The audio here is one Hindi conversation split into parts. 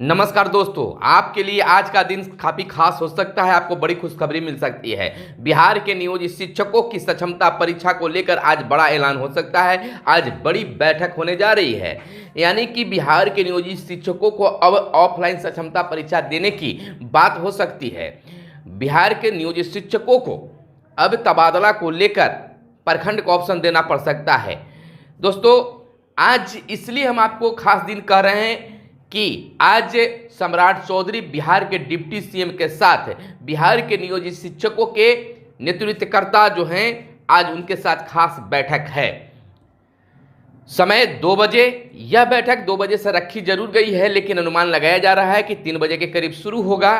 नमस्कार दोस्तों, आपके लिए आज का दिन काफ़ी खास हो सकता है। आपको बड़ी खुशखबरी मिल सकती है। बिहार के नियोजित शिक्षकों की सक्षमता परीक्षा को लेकर आज बड़ा ऐलान हो सकता है। आज बड़ी बैठक होने जा रही है, यानी कि बिहार के नियोजित शिक्षकों को अब ऑफलाइन सक्षमता परीक्षा देने की बात हो सकती है। बिहार के नियोजित शिक्षकों को अब तबादला को लेकर प्रखंड को ऑप्शन देना पड़ सकता है। दोस्तों, आज इसलिए हम आपको खास दिन कह रहे हैं कि आज सम्राट चौधरी बिहार के डिप्टी सीएम के साथ बिहार के नियोजित शिक्षकों के नेतृत्वकर्ता जो हैं, आज उनके साथ खास बैठक है। समय 2 बजे, यह बैठक 2 बजे से रखी जरूर गई है, लेकिन अनुमान लगाया जा रहा है कि 3 बजे के करीब शुरू होगा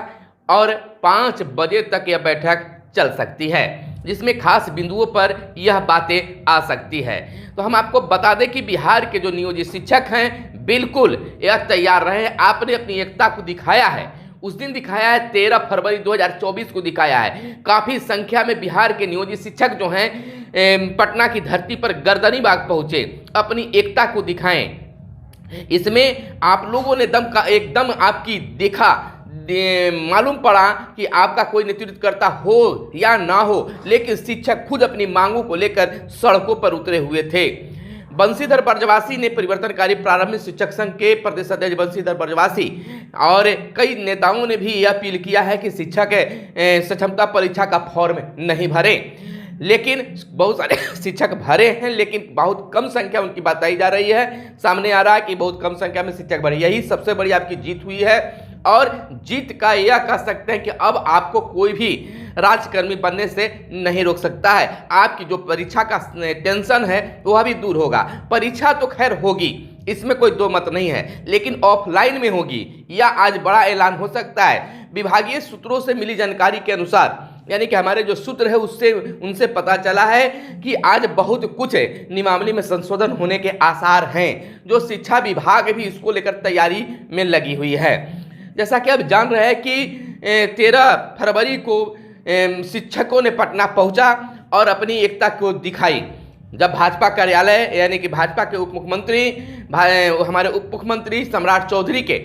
और 5 बजे तक यह बैठक चल सकती है, जिसमें खास बिंदुओं पर यह बातें आ सकती है। तो हम आपको बता दें कि बिहार के जो नियोजित शिक्षक हैं, बिल्कुल यह तैयार रहे। आपने अपनी एकता को दिखाया है, उस दिन दिखाया है, 13 फरवरी 2024 को दिखाया है। काफ़ी संख्या में बिहार के नियोजित शिक्षक जो हैं पटना की धरती पर गर्दनी बाग पहुँचे, अपनी एकता को दिखाएं। इसमें आप लोगों ने एकदम आपकी देखा, मालूम पड़ा कि आपका कोई नेतृत्व करता हो या ना हो, लेकिन शिक्षक खुद अपनी मांगों को लेकर सड़कों पर उतरे हुए थे। बंशीधर बर्जवासी ने परिवर्तनकारी प्रारंभिक शिक्षक संघ के प्रदेश अध्यक्ष बंशीधर बर्जवासी और कई नेताओं ने भी यह अपील किया है कि शिक्षक सक्षमता परीक्षा का फॉर्म नहीं भरे, लेकिन बहुत सारे शिक्षक भरे हैं, लेकिन बहुत कम संख्या उनकी बताई जा रही है। सामने आ रहा है कि बहुत कम संख्या में शिक्षक भरे, यही सबसे बड़ी आपकी जीत हुई है। और जीत का यह कह सकते हैं कि अब आपको कोई भी राजकर्मी बनने से नहीं रोक सकता है। आपकी जो परीक्षा का टेंशन है वह भी दूर होगा। परीक्षा तो खैर होगी, इसमें कोई दो मत नहीं है, लेकिन ऑफलाइन में होगी, यह आज बड़ा ऐलान हो सकता है। विभागीय सूत्रों से मिली जानकारी के अनुसार, यानी कि हमारे जो सूत्र है उनसे पता चला है कि आज बहुत कुछ नियमावली में संशोधन होने के आसार हैं, जो शिक्षा विभाग भी इसको लेकर तैयारी में लगी हुई है। जैसा कि आप जान रहे हैं कि 13 फरवरी को शिक्षकों ने पटना पहुंचा और अपनी एकता को दिखाई। जब भाजपा कार्यालय, यानी कि भाजपा के उप मुख्यमंत्री हमारे उप मुख्यमंत्री सम्राट चौधरी के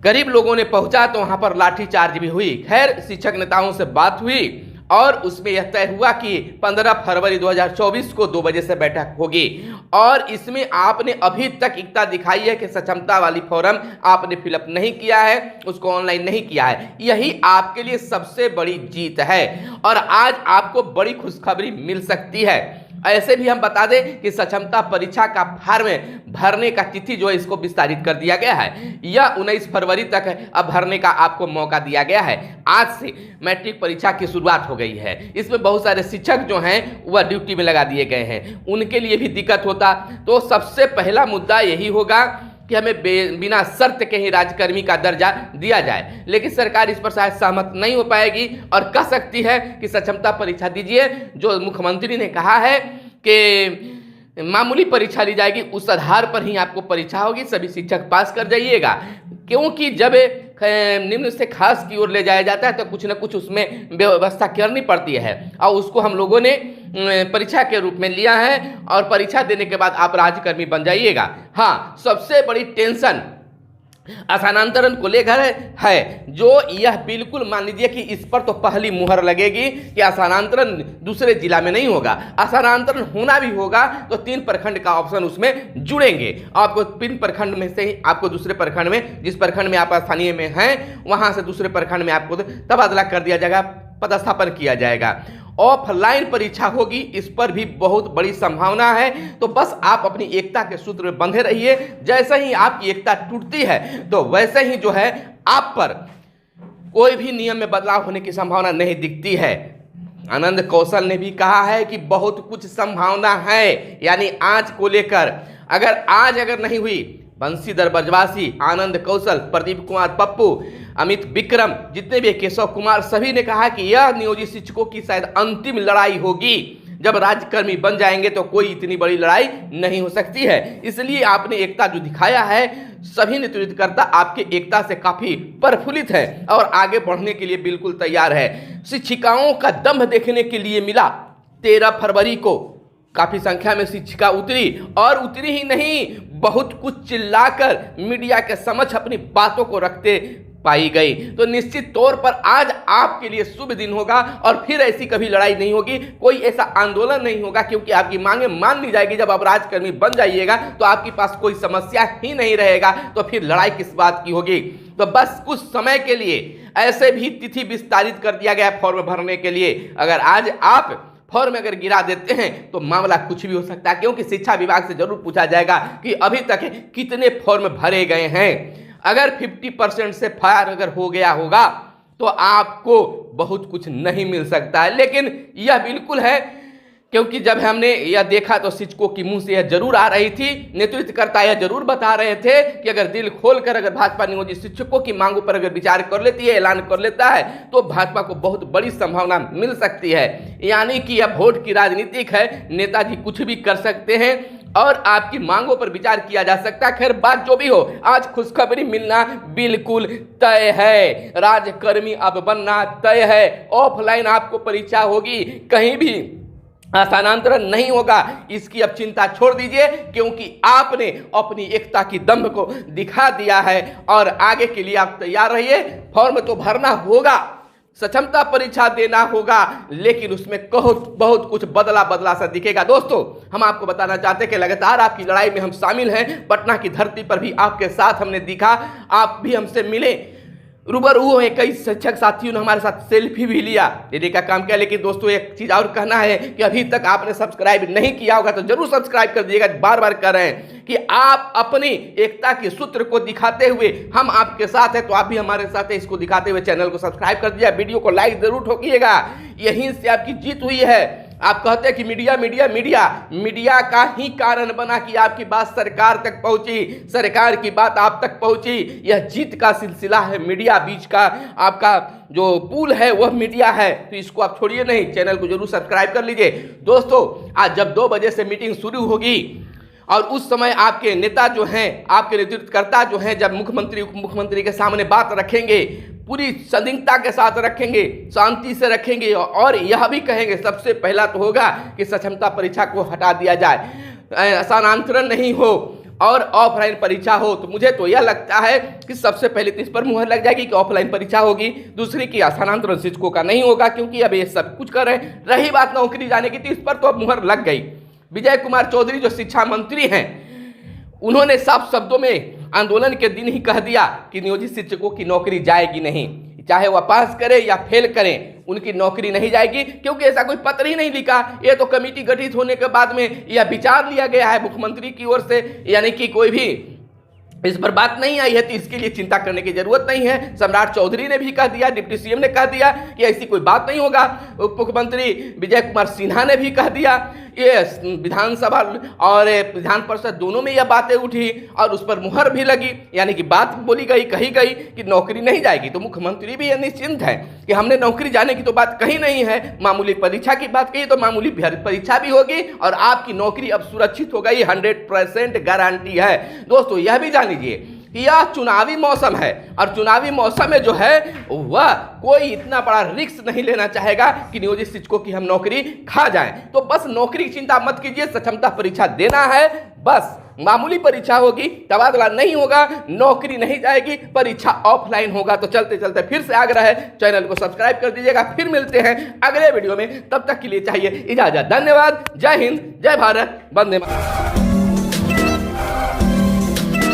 करीब लोगों ने पहुंचा, तो वहां पर लाठीचार्ज भी हुई। खैर, शिक्षक नेताओं से बात हुई और उसमें यह तय हुआ कि 15 फरवरी 2024 को 2 बजे से बैठक होगी। और इसमें आपने अभी तक एकता दिखाई है कि सक्षमता वाली फॉर्म आपने फिलअप नहीं किया है, उसको ऑनलाइन नहीं किया है। यही आपके लिए सबसे बड़ी जीत है और आज आपको बड़ी खुशखबरी मिल सकती है। ऐसे भी हम बता दें कि सक्षमता परीक्षा का फॉर्म भरने का तिथि जो है इसको विस्तारित कर दिया गया है। यह 19 फरवरी तक अब भरने का आपको मौका दिया गया है। आज से मैट्रिक परीक्षा की शुरुआत हो गई है। इसमें बहुत सारे शिक्षक जो हैं वह ड्यूटी में लगा दिए गए हैं, उनके लिए भी दिक्कत होता। तो सबसे पहला मुद्दा यही होगा कि हमें बिना शर्त के ही राजकर्मी का दर्जा दिया जाए, लेकिन सरकार इस पर शायद सहमत नहीं हो पाएगी और कह सकती है कि सक्षमता परीक्षा दीजिए। जो मुख्यमंत्री ने कहा है कि मामूली परीक्षा ली जाएगी, उस आधार पर ही आपको परीक्षा होगी, सभी शिक्षक पास कर जाइएगा। क्योंकि जब निम्न से खास की ओर ले जाया जाता है तो कुछ न कुछ उसमें व्यवस्था करनी पड़ती है, और उसको हम लोगों ने परीक्षा के रूप में लिया है और परीक्षा देने के बाद आप राजकर्मी बन जाइएगा। हाँ, सबसे बड़ी टेंशन स्थानांतरण को लेकर है, जो यह बिल्कुल मान लीजिए कि इस पर तो पहली मुहर लगेगी कि स्थानांतरण दूसरे जिला में नहीं होगा। स्थानांतरण होना भी होगा तो 3 प्रखंड का ऑप्शन उसमें जुड़ेंगे। आपको 3 प्रखंड में से ही आपको दूसरे प्रखंड में, जिस प्रखंड में आप स्थानीय में हैं, वहां से दूसरे प्रखंड में आपको तबादला कर दिया जाएगा, पदस्थापन किया जाएगा। ऑफलाइन परीक्षा होगी, इस पर भी बहुत बड़ी संभावना है। तो बस आप अपनी एकता के सूत्र में बंधे रहिए। जैसे ही आपकी एकता टूटती है तो वैसे ही जो है आप पर कोई भी नियम में बदलाव होने की संभावना नहीं दिखती है। आनंद कौशल ने भी कहा है कि बहुत कुछ संभावना है, यानी आज को लेकर अगर नहीं हुई, बंशीधर बर्जवासी, आनंद कौशल, प्रदीप कुमार पप्पू, अमित विक्रम, जितने भी केशव कुमार, सभी ने कहा कि यह नियोजित शिक्षकों की शायद अंतिम लड़ाई होगी। जब राज्यकर्मी बन जाएंगे तो कोई इतनी बड़ी लड़ाई नहीं हो सकती है। इसलिए आपने एकता जो दिखाया है, सभी नेतृत्वकर्ता आपके एकता से काफी प्रफुल्लित है और आगे बढ़ने के लिए बिल्कुल तैयार है। शिक्षिकाओं का दम्भ देखने के लिए मिला। 13 फरवरी को काफी संख्या में शिक्षिका उतरी, और उतरी ही नहीं बहुत कुछ चिल्लाकर मीडिया के समक्ष अपनी बातों को रखते पाई गई। तो निश्चित तौर पर आज आपके लिए शुभ दिन होगा और फिर ऐसी कभी लड़ाई नहीं होगी, कोई ऐसा आंदोलन नहीं होगा, क्योंकि आपकी मांगे मान ली जाएगी। जब आप राजकर्मी बन जाइएगा तो आपके पास कोई समस्या ही नहीं रहेगा, तो फिर लड़ाई किस बात की होगी। तो बस कुछ समय के लिए ऐसे भी तिथि विस्तारित कर दिया गया फॉर्म भरने के लिए। अगर आज आप फॉर्म अगर गिरा देते हैं तो मामला कुछ भी हो सकता है, क्योंकि शिक्षा विभाग से जरूर पूछा जाएगा कि अभी तक कितने फॉर्म भरे गए हैं। अगर 50% से फायर अगर हो गया होगा तो आपको बहुत कुछ नहीं मिल सकता है। लेकिन यह बिल्कुल है, क्योंकि जब हमने यह देखा तो शिक्षकों की मुंह से यह जरूर आ रही थी, नेतृत्वकर्ता यह जरूर बता रहे थे कि अगर दिल खोलकर अगर भाजपा नियोजित शिक्षकों की मांगों पर अगर विचार कर लेती है, ऐलान कर लेता है, तो भाजपा को बहुत बड़ी संभावना मिल सकती है। यानी कि यह वोट की राजनीतिक है, नेताजी कुछ भी कर सकते हैं और आपकी मांगों पर विचार किया जा सकता है। खैर बात जो भी हो, आज खुशखबरी मिलना बिल्कुल तय है। राजकर्मी अब बनना तय है। ऑफलाइन आपको परीक्षा होगी, कहीं भी स्थानांतरण नहीं होगा। इसकी अब चिंता छोड़ दीजिए, क्योंकि आपने अपनी एकता की दम्भ को दिखा दिया है और आगे के लिए आप तैयार रहिए। फॉर्म तो भरना होगा, सक्षमता परीक्षा देना होगा, लेकिन उसमें बहुत कुछ बदला सा दिखेगा। दोस्तों, हम आपको बताना चाहते हैं कि लगातार आपकी लड़ाई में हम शामिल हैं। पटना की धरती पर भी आपके साथ हमने दिखा, आप भी हमसे मिले, रूबरू हुए। कई शिक्षक साथियों ने हमारे साथ सेल्फी भी लिया, ये का काम किया। लेकिन दोस्तों, एक चीज़ और कहना है कि अभी तक आपने सब्सक्राइब नहीं किया होगा तो जरूर सब्सक्राइब कर दीजिएगा। बार बार कर रहे हैं कि आप अपनी एकता के सूत्र को दिखाते हुए हम आपके साथ हैं, तो आप भी हमारे साथ हैं। इसको दिखाते हुए चैनल को सब्सक्राइब कर दीजिए, वीडियो को लाइक जरूर ठोकिएगा। यहीं से आपकी जीत हुई है। आप कहते हैं कि मीडिया का ही कारण बना कि आपकी बात सरकार तक पहुंची, सरकार की बात आप तक पहुंची। यह जीत का सिलसिला है। मीडिया बीच का आपका जो पुल है वह मीडिया है, तो इसको आप छोड़िए नहीं, चैनल को जरूर सब्सक्राइब कर लीजिए। दोस्तों, आज जब 2 बजे से मीटिंग शुरू होगी और उस समय आपके नेता जो हैं, आपके नेतृत्वकर्ता जो हैं, जब मुख्यमंत्री उप मुख्यमंत्री के सामने बात रखेंगे, पूरी संदिग्धता के साथ रखेंगे, शांति से रखेंगे और यह भी कहेंगे सबसे पहला तो होगा कि सक्षमता परीक्षा को हटा दिया जाए, स्थानांतरण नहीं हो और ऑफलाइन परीक्षा हो। तो मुझे तो यह लगता है कि सबसे पहले तो इस पर मुहर लग जाएगी कि ऑफलाइन परीक्षा होगी, दूसरी की स्थानांतरण शिक्षकों का नहीं होगा, क्योंकि अब ये सब कुछ कर रहे हैं। रही बात नौकरी जाने की, तो इस पर तो अब मुहर लग गई। विजय कुमार चौधरी जो शिक्षा मंत्री हैं, उन्होंने साफ शब्दों में आंदोलन के दिन ही कह दिया कि नियोजित शिक्षकों की नौकरी जाएगी नहीं, चाहे वह पास करें या फेल करें, उनकी नौकरी नहीं जाएगी, क्योंकि ऐसा कोई पत्र ही नहीं लिखा। ये तो कमेटी गठित होने के बाद में यह विचार लिया गया है मुख्यमंत्री की ओर से, यानी कि कोई भी इस पर बात नहीं आई है, तो इसके लिए चिंता करने की जरूरत नहीं है। सम्राट चौधरी ने भी कह दिया, डिप्टी सीएम ने कह दिया कि ऐसी कोई बात नहीं होगा। उप मुख्यमंत्री विजय कुमार सिन्हा ने भी कह दिया। ये विधानसभा और विधान परिषद दोनों में यह बातें उठी और उस पर मुहर भी लगी, यानी कि बात बोली गई, कही गई कि नौकरी नहीं जाएगी। तो मुख्यमंत्री भी यह निश्चिंत है कि हमने नौकरी जाने की तो बात कही नहीं है, मामूली परीक्षा की बात कही तो मामूली परीक्षा भी होगी और आपकी नौकरी अब सुरक्षित हो गई, 100% गारंटी है। दोस्तों, यह भी जान लीजिए कि यह चुनावी मौसम है और चुनावी मौसम में जो है वह कोई इतना बड़ा रिस्क नहीं लेना चाहेगा कि नियोजित शिक्षकों की हम नौकरी खा जाएं। तो बस नौकरी की चिंता मत कीजिए, सक्षमता परीक्षा देना है, बस मामूली परीक्षा होगी, तबादला नहीं होगा, नौकरी नहीं जाएगी, परीक्षा ऑफलाइन होगा। तो चलते चलते फिर से आग्रह है, चैनल को सब्सक्राइब कर दीजिएगा। फिर मिलते हैं अगले वीडियो में, तब तक के लिए चाहिए इजाजत। धन्यवाद। जय हिंद, जय भारत, वंदे मातरम।